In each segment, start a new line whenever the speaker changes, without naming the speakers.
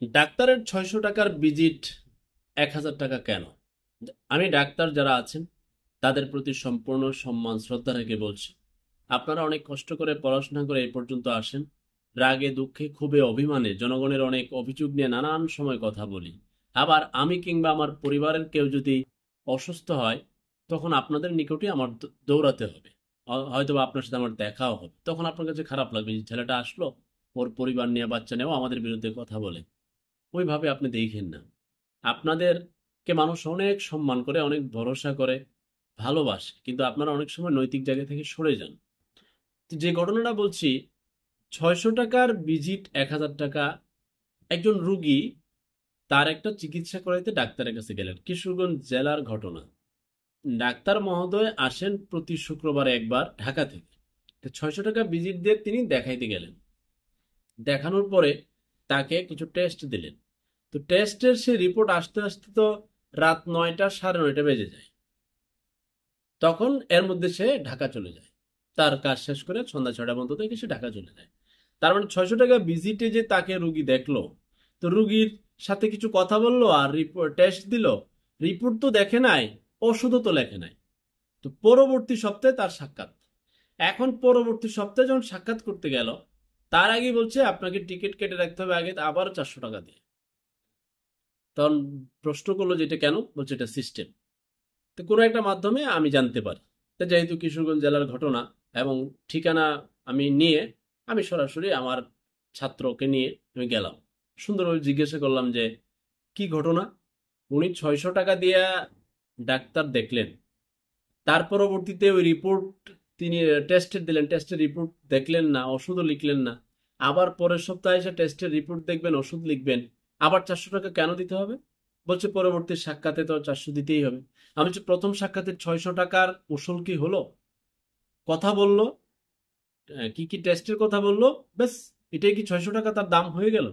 ডাক্তারের ৬০০ টাকার ভিজিট ১,০০০ টাকা কেন? আমি ডাক্তার যারা আছেন তাদের প্রতি সম্পূর্ণ সম্মান শ্রদ্ধা রেখে বলছি, আপনারা অনেক কষ্ট করে পড়াশোনা করে এই পর্যন্ত আসেন। রাগে দুঃখে ক্ষোভে অভিমানে জনগণের অনেক অভিযোগ নিয়ে নানান সময় কথা বলি। আবার আমি কিংবা আমার পরিবারের কেউ যদি অসুস্থ হয়, তখন আপনাদের নিকটে আমার দৌড়াতে হবে। হয়তো বা আপনার সাথে আমার দেখাও হবে, তখন আপনার কাছে খারাপ লাগবে যে ছেলেটা আসলো, ওর পরিবার নিয়ে বাচ্চা নিয়েও আমাদের বিরুদ্ধে কথা বলে। ওইভাবে আপনি দেখেন না। আপনাদেরকে মানুষ অনেক সম্মান করে, অনেক ভরসা করে, ভালোবাসে, কিন্তু আপনারা অনেক সময় নৈতিক জায়গা থেকে সরে যান। তো যে ঘটনাটা বলছি, ৬০০ টাকার ভিজিট ১,০০০ টাকা। একজন রুগী তার একটা চিকিৎসা করাইতে ডাক্তারের কাছে গেলেন, কিশোরগঞ্জ জেলার ঘটনা। ডাক্তার মহোদয় আসেন প্রতি শুক্রবারে একবার ঢাকা থেকে। তো ৬০০ টাকা ভিজিট দিয়ে তিনি দেখাইতে গেলেন। দেখানোর পরে তাকে কিছু টেস্ট দিলেন। তো টেস্টের সে রিপোর্ট আসতে আসতে তো রাত ৯টা, সাড়ে ৯টা বেজে যায়। তখন এর মধ্যে সে ঢাকা চলে যায়। তার কাজ শেষ করে সন্ধ্যা ৬টা পর্যন্ত থেকে সে ঢাকা চলে যায়। তার মানে ৬০০ টাকা ভিজিটে যে তাকে রুগী দেখলো, তো রুগীর সাথে কিছু কথা বললো আর রিপোর্ট টেস্ট দিল, রিপোর্ট তো দেখে নাই, ওষুধও তো লেখে নাই। তো পরবর্তী সপ্তাহে তার সাক্ষাৎ। এখন পরবর্তী সপ্তাহে যখন সাক্ষাৎ করতে গেল, তার আগে বলছে আপনাকে টিকিট কেটে রাখতে হবে আগে আবার ৪০০ টাকা দিয়ে। তখন প্রশ্ন করলো যে এটা কেন, বলছে এটা সিস্টেম। তো কোনো একটা মাধ্যমে আমি জানতে পারি। তো যেহেতু কিশোরগঞ্জ জেলার ঘটনা এবং ঠিকানা আমি নিয়ে, আমি সরাসরি আমার ছাত্রকে নিয়ে আমি গেলাম। সুন্দরভাবে জিজ্ঞাসা করলাম যে কি ঘটনা। উনি ৬০০ টাকা দিয়ে ডাক্তার দেখলেন, তার পরবর্তীতে ওই রিপোর্ট তিনি টেস্টের দিলেন, টেস্টের রিপোর্ট দেখলেন না, ওষুধও লিখলেন না। আবার পরের সপ্তাহে এসে টেস্টের রিপোর্ট দেখবেন, ওষুধ লিখবেন, আবার ৪০০ টাকা কেন দিতে হবে? বলছে পরবর্তী সাক্ষাতে তো ৪০০ দিতেই হবে। আমি বলছি প্রথম সাক্ষাতে ৬০০ টাকার উসুল কি হলো? কথা বললো, কি কি টেস্টের কথা বললো, ব্যাস, এটাই কি ৬০০ টাকা তার দাম হয়ে গেল?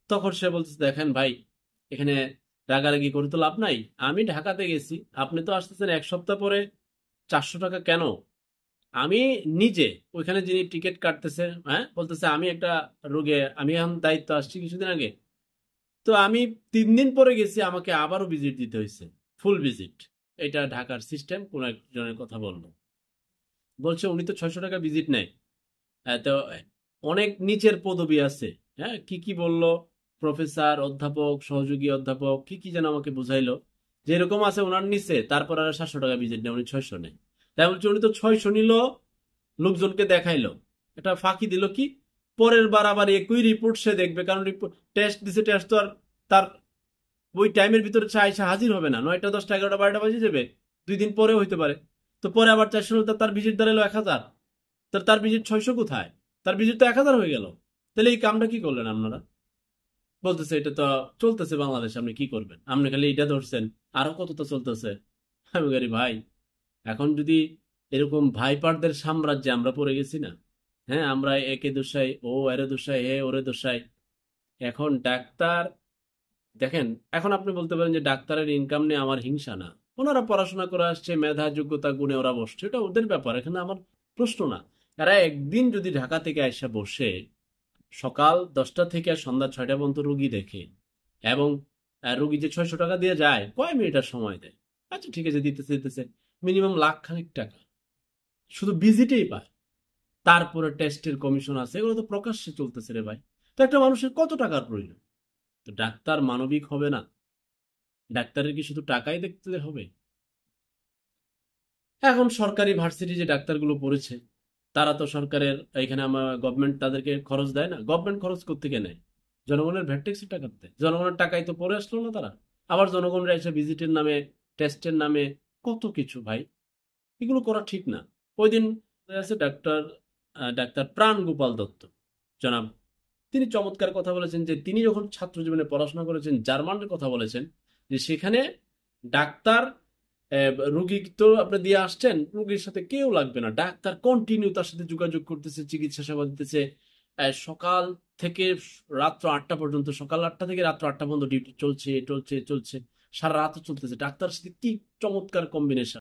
তখন সে বলছে দেখেন ভাই, এখানে রাগারাগি করে তো লাভ নাই। আমি ঢাকাতে গেছি, আপনি তো আসতেছেন ১ সপ্তাহ পরে, ৪০০ টাকা কেন? আমি নিজে ওইখানে যিনি টিকিট কাটতেছে, হ্যাঁ, বলতেছে আমি একটা রোগে, আমি এখন দায়িত্ব আসছি কিছুদিন আগে, তো আমি ৩ দিন পরে গেছি, আমাকে আবারও ভিজিট দিতে হয়েছে, ফুল ভিজিট। এটা ঢাকার সিস্টেম, কোন একজনের কথা বললো। বলছে উনি তো ৬০০ টাকা ভিজিট নেয়। তো অনেক নিচের পদবি আছে। হ্যাঁ, কি কি বললো, প্রফেসর, অধ্যাপক, সহযোগী অধ্যাপক, কি কি যেন আমাকে বুঝাইলো, যে এরকম আছে ওনার নিচে, তারপর আর ৭০০ টাকা ভিজিট নেই, উনি ৬০০ নেয়। তাই বলছে উনি তো ৬০০ নিল, লোকজনকে দেখাইলো, এটা ফাঁকি দিল কি? পরের বার আবার একই রিপোর্ট সে দেখবে, কারণ রিপোর্ট টেস্ট দিছে, টেস্ট তো আর তার ওই টাইমের ভিতরে আইসা হাজির হবে না, ৯টা, ১০টা, ১১টা, ১২টা বাজে যাবে, ২ দিন পরেও হইতে পারে। তো পরে আবার ৪০০, তার ভিজিট দাঁড়ালো ১,০০০, তার ভিজিট ৬০০ কোথায়? তার ভিজিট তো ১,০০০ হয়ে গেল। তাহলে এই কামটা কি করলেন আপনারা? বলতেছে এটা তো চলতেছে বাংলাদেশ, আপনি কি করবেন, আপনি খালি এটা ধরছেন, আরো কতটা চলতেছে। আমি বলি ভাই, এখন যদি এরকম ভাইপারদের সাম্রাজ্যে আমরা পড়ে গেছি না। হ্যাঁ, আমরা একে দোষাই, ও এরে দোষাই, এ ওরে দোষাই। এখন ডাক্তার, দেখেন, এখন আপনি বলতে পারেন যে ডাক্তারের ইনকাম নিয়ে আমার হিংসা না। ওনারা পড়াশোনা করে আসছে, মেধা যোগ্যতা গুণে ওরা বসছে, এটা ওদের ব্যাপার, এখানে আমার প্রশ্ন না। এরা একদিন যদি ঢাকা থেকে এসে বসে সকাল ১০টা থেকে সন্ধ্যা ৬টা পর্যন্ত রুগী দেখে, এবং রুগী যে ৬০০ টাকা দিয়ে যায়, কয় মিনিটের সময় দেয়? আচ্ছা ঠিক আছে, দিতেছে দিতেছে, মিনিমাম লাখ খানিক টাকা শুধু ভিজিটেই পায়। তারপরে টেস্টের কমিশন আছে, এগুলো তো প্রকাশ্যে চলতেছে রে ভাই। তো একটা মানুষের কত টাকার প্রয়োজন? তো ডাক্তার মানবিক হবে না? ডাক্তারের কি শুধু টাকাই দেখতে হবে? এখন সরকারি ভার্সিটি যে ডাক্তারগুলো পড়েছে, তারা তো সরকারের এখানে, আমার গভর্নমেন্ট তাদেরকে খরচ দেয় না? গভর্নমেন্ট খরচ করতে নেয়, জনগণের ভ্যাট ট্যাক্সের টাকা দেয়, জনগণের টাকাই তো পড়ে আসলো না তারা। আবার জনগণরা এসে ভিজিটের নামে, টেস্টের নামে কত কিছু ভাই, এগুলো করা ঠিক না। ওই দিন আছে ডাক্তার, ডাক্তার প্রাণ গোপাল দত্ত জনাব, তিনি চমৎকার কথা বলেছেন যে তিনি যখন ছাত্র জীবনে পড়াশোনা করেছেন, জার্মানের কথা বলেছেন, যে সেখানে ডাক্তার, রুগী তো আপনি দিয়ে আসছেন, রুগীর সাথে কেউ লাগবে না, ডাক্তার কন্টিনিউ তার সাথে যোগাযোগ করতেছে, চিকিৎসা সেবা দিতেছে। সকাল থেকে রাত্র ৮টা পর্যন্ত, সকাল ৮টা থেকে রাত্র ৮টা পর্যন্ত ডিউটি চলছে চলছে চলছে, সারা রাত চলতেছে। ডাক্তার সাথে কি চমৎকার কম্বিনেশন!